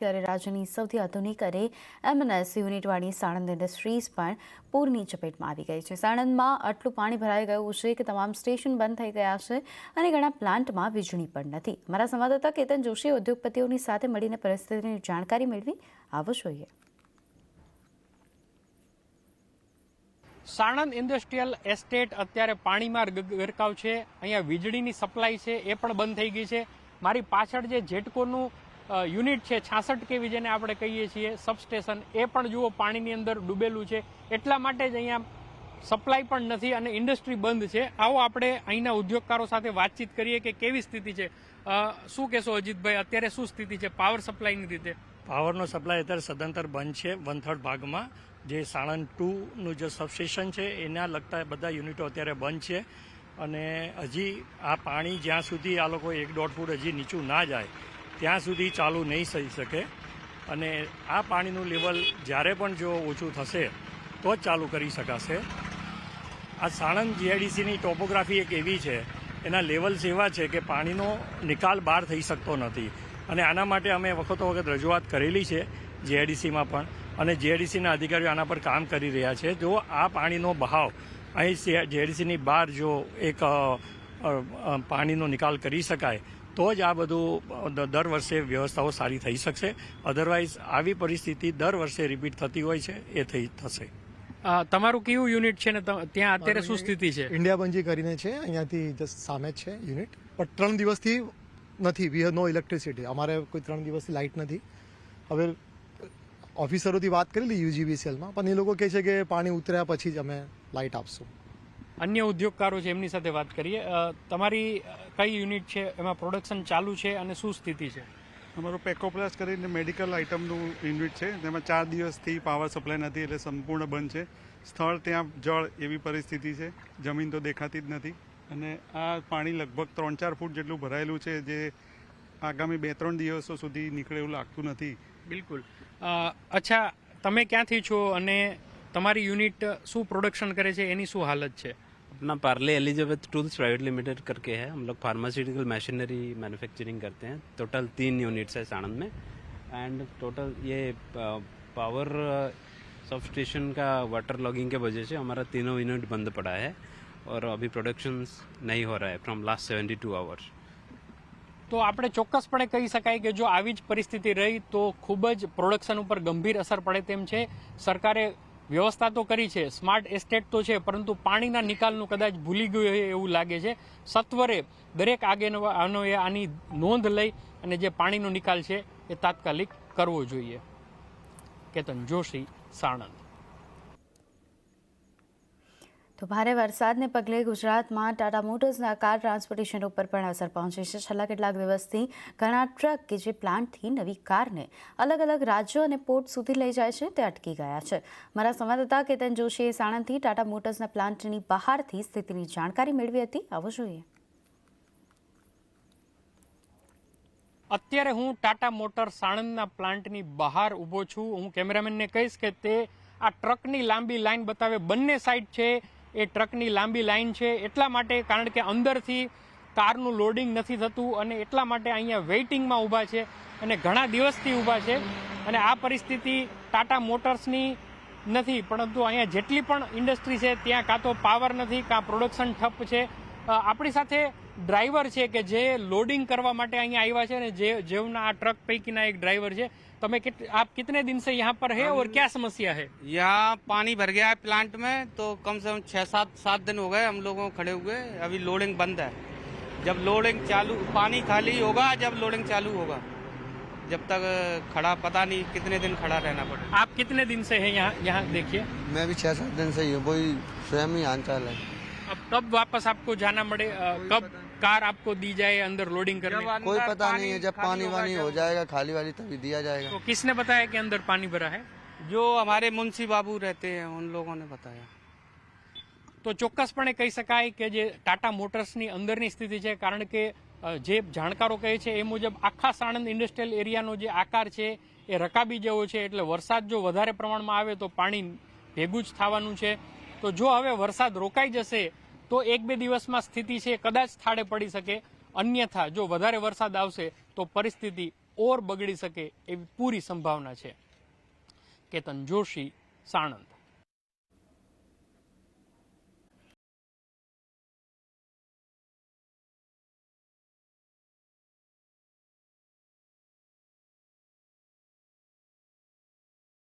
ત્યારે રાજ્યની સૌથી આધુનિક અને એમએનએસ યુનિટવાળી સાણંદ ઇન્ડસ્ટ્રીઝ પણ પૂરની ચપેટમાં આવી ગઈ છે। સાણંદમાં આટલું પાણી ભરાઈ ગયું છે કે તમામ સ્ટેશન બંધ થઈ ગયા છે અને ઘણા પ્લાન્ટમાં વીજળી પણ નથી। અમારા સંવાદદાતા કેતન જોશીએ ઉદ્યોગપતિઓની સાથે મળીને પરિસ્થિતિની જાણકારી મેળવી। આવો જોઈએ। સાણંદ ઇન્ડસ્ટ્રીયલ એસ્ટેટ અત્યારે પાણીમાં ગરકાવ છે। અહીંયા વીજળીની સપ્લાય છે એ પણ બંધ થઈ ગઈ છે। મારી પાછળ જે જેટકોનું યુનિટ છે 66 kV જેને આપણે કહીએ છીએ સબસ્ટેશન, એ પણ જુઓ પાણીની અંદર ડૂબેલું છે। એટલા માટે જ અહીંયા સપ્લાય પણ નથી અને ઇન્ડસ્ટ્રી બંધ છે। આવો આપણે અહીંના ઉદ્યોગકારો સાથે વાતચીત કરીએ કે કેવી સ્થિતિ છે। શું કહેશો અજીતભાઈ, અત્યારે શું સ્થિતિ છે પાવર સપ્લાયની રીતે? પાવરનો સપ્લાય અત્યારે સદંતર બંધ છે 1/3 ભાગમાં। જે સાણંદ 2નું જે સબસ્ટેશન છે એના લગતા બધા યુનિટો અત્યારે બંધ છે અને હજી આ પાણી જ્યાં સુધી આ લોકો 1-1.5 ફૂટ હજી નીચું ના જાય ત્યાં સુધી ચાલુ નહીં થઈ શકે અને આ પાણીનું લેવલ જ્યારે પણ જો ઓછું થશે તો જ ચાલુ કરી શકાશે। આ સાણંદ જીઆઈડીસીની ટોપોગ્રાફી એક એવી છે, એના લેવલ્સ એવા છે કે પાણીનો નિકાલ બહાર થઈ શકતો નથી અને આના માટે અમે વખતો વખત રજૂઆત કરેલી છે જીઆઈડીસીમાં પણ અને જીઆઈડીસીના અધિકારીઓ આના પર કામ કરી રહ્યા છે। જો આ પાણીનો બહાવ અહીં જીઆઈડીસીની બહાર જો એક પાણીનો નિકાલ કરી શકાય તો જ આ બધું દર વર્ષે વ્યવસ્થાઓ સારી થઈ શકશે। અધરવાઇઝ આવી પરિસ્થિતિ દર વર્ષે રિપીટ થતી હોય છે એ થશે। તમારું કયું યુનિટ છે ને ત્યાં અત્યારે શું સ્થિતિ છે? ઇન્ડિયા બંજી કરીને છે, અહીંયાથી જસ્ટ સામે જ છે યુનિટ, પણ 3 દિવસથી નથી, વી હેવ નો ઇલેક્ટ્રિસિટી। અમારે કોઈ 3 દિવસથી લાઇટ નથી। હવે ઓફિસરોથી વાત કરેલી યુજીવીસીએલમાં, પણ એ લોકો કહે છે કે પાણી ઉતર્યા પછી જ અમે લાઇટ આપશું। અન્ય ઉદ્યોગકારો છે એમની સાથે વાત કરીએ। તમારી કઈ યુનિટ છે, એમાં પ્રોડક્શન ચાલુ છે અને શું સ્થિતિ છે? અમારું પેકોપ્લાસ કરીને મેડિકલ આઇટમનું યુનિટ છે, તેમાં 4 દિવસથી પાવર સપ્લાય નથી એટલે સંપૂર્ણ બંધ છે। સ્થળ ત્યાં જળ એવી પરિસ્થિતિ છે, જમીન તો દેખાતી જ નથી અને આ પાણી લગભગ 3-4 ફૂટ જેટલું ભરાયેલું છે જે આગામી 2-3 દિવસો સુધી નીકળે એવું લાગતું નથી। બિલકુલ। અચ્છા, તમે ક્યાંથી છો અને તમારી યુનિટ શું પ્રોડક્શન કરે છે, એની શું હાલત છે? अपना Parle Elizabeth tools private limited करके है। हम लोग फार्मास्यूटिकल मशीनरी मैन्युफैक्चरिंग करते हैं। टोटल 3 यूनिट्स है साणंद में एंड टोटल ये पावर सब स्टेशन का वाटर लॉगिंग के वजह से हमारा तीनों यूनिट बंद पड़ा है और अभी प्रोडक्शन नहीं हो रहा है फ्रॉम लास्ट 72 आवर्स। તો આપણે ચોક્કસપણે કહી શકાય કે જો આવી જ પરિસ્થિતિ રહી તો ખૂબ જ પ્રોડક્શન ઉપર ગંભીર અસર પડે તેમ છે। સરકારે વ્યવસ્થા તો કરી છે, સ્માર્ટ એસ્ટેટ તો છે, પરંતુ પાણીના નિકાલનું કદાચ ભૂલી ગયું હોય એવું લાગે છે। સત્વરે દરેક આગેવાનોએ આની નોંધ લઈ અને જે પાણીનો નિકાલ છે એ તાત્કાલિક કરવો જોઈએ। કેતન જોશી, સાણંદ। તો ભારે વરસાદને પગલે ગુજરાતમાં ટાટા મોટર્સના કાર ટ્રાન્સપોર્ટેશન ઉપર પણ અસર પહોંચી છે। છેલ્લા કેટલાક દિવસથી ઘણા ટ્રક કે જે પ્લાન્ટથી નવી કારને અલગ અલગ રાજ્યો અને પોર્ટ સુધી લઈ જાય છે તે અટકી ગયા છે। મારા સંવાદદાતા કેતન જોશીએ સાણંદથી ટાટા મોટર્સના પ્લાન્ટની બહારથી સ્થિતિની જાણકારી મેળવી હતી। આવો જોઈએ। અત્યારે હું ટાટા મોટર સાણંદના પ્લાન્ટની બહાર ઊભો છું। હું કેમેરામેનને કહીશ કે તે આ ટ્રકની લાંબી લાઈન બતાવે, બંને સાઈડ છે એ ટ્રકની લાંબી લાઈન છે, એટલા માટે કારણ કે અંદરથી કારનું લોડિંગ નથી થતું અને એટલા માટે અહીંયા વેઇટિંગમાં ઊભા છે અને ઘણા દિવસથી ઊભા છે અને આ પરિસ્થિતિ ટાટા મોટર્સની નથી, પરંતુ અહીંયા જેટલી પણ ઇન્ડસ્ટ્રી છે ત્યાં કાં તો પાવર નથી કાં પ્રોડક્શન ઠપ છે। આપણી સાથે ડ્રાઈવર છે કે જે લોડિંગ કરવા માટે અહીંયા આવ્યા છે અને જેવના આ ટ્રક પૈકીના એક ડ્રાઈવર છે। તમે आप कितने दिन से यहाँ पर है और क्या समस्या है? यहाँ पानी भर गया है प्लांट में, तो कम से कम 6-7 दिन हो गए हम लोगों को खड़े हुए। अभी लोडिंग बंद है। जब लोडिंग चालू, पानी खाली होगा जब लोडिंग चालू होगा, जब तक खड़ा पता नहीं कितने दिन खड़ा रहना पड़ेगा। आप कितने दिन से है यहाँ देखिए? मैं भी 6-7 दिन से ही हूँ, वही स्वयं ही हालचाल है। अब कब वापस आपको जाना पड़े, कब कार आपको दी जाए अंदर लोडिंग करने? कोई पता नहीं है, जब पानी वानी हो जाएगा खाली वाली तभी दिया जाएगा। तो किसने बताया कि अंदर पानी भरा है? जो हमारे मुंशी बाबू रहते हैं उन लोगों ने बताया। તો ચોક્કસપણે કહી શકાય કે જે ટાટા મોટર્સની અંદરની સ્થિતિ છે, કારણ કે જે જાણકારો કહે છે એ મુજબ આખા સાણંદ ઇન્ડસ્ટ્રીયલ એરિયાનો જે આકાર છે એ રકાબી જેવો છે, એટલે વરસાદ જો વધારે પ્રમાણમાં આવે તો પાણી ભેગું જ થવાનું છે। તો જો હવે વરસાદ રોકાઈ જશે તો 1-2 દિવસમાં સ્થિતિ છે કદાચ થાળે પડી શકે, અન્યથા જો વધારે વરસાદ આવશે તો પરિસ્થિતિ ઓર બગડી શકે એવી પૂરી સંભાવના છે. કેતન જોશી, સાણંદ.